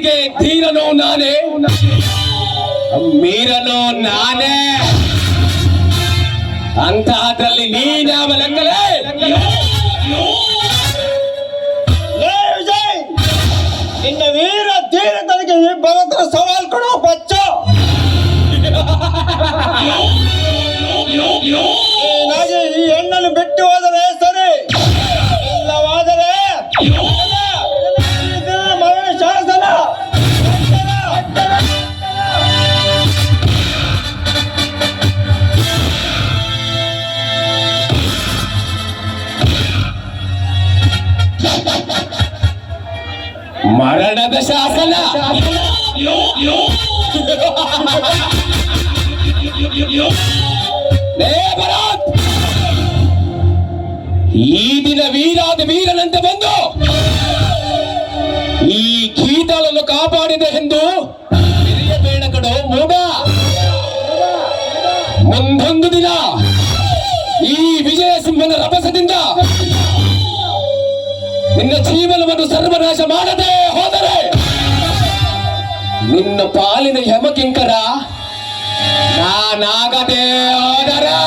ಮಾತಿಗೆ ಧೀರನೋ ನಾನೇ, ಮೀರನೋ ನಾನೇ. ಅಂತಹದ್ರಲ್ಲಿ ನೀನ್ಯಾವ ಲೆಕ್ಕಲೇ? ವಿಜಯ್, ನಿನ್ನ ವೀರ ಧೀರತನಿಗೆ ಈ ಭಗವಂತನ ಸವಾಲ್ ಕೊಡೋ ಬಚ್ಚ. ಹೀಗಾಗಿ ಈ ಹೆಣ್ಣನ್ನು ಬಿಟ್ಟು ಹೋದರೆ ಸರಿ, ಇಲ್ಲವಾದರೆ ಮರಣ ಶಾಸನ. ಮರಣದ ಶಾಸನ. ಭರತ್, ಈ ದಿನ ವೀರಾದ ವೀರನಂತೆ ಬಂದು ಈ ಗೀತಾಳನ್ನು ಕಾಪಾಡಿದೆ ಎಂದು ಹಿರಿಯಬೇಡ ಕಡೋ ಮೂಡ. ಮುಂದೊಂದು ದಿನ ಈ ವಿಜಯ ಸಿಂಹನ ರಭಸದಿಂದ ನಿನ್ನ ಜೀವನವನ್ನು ಸರ್ವನಾಶ ಮಾಡದೆ ಹೋದರೆ ನಿನ್ನ ಪಾಲಿನ ಯಮಕಿಂಕರ ನಾನಾಗದೆ ಹೋದರೆ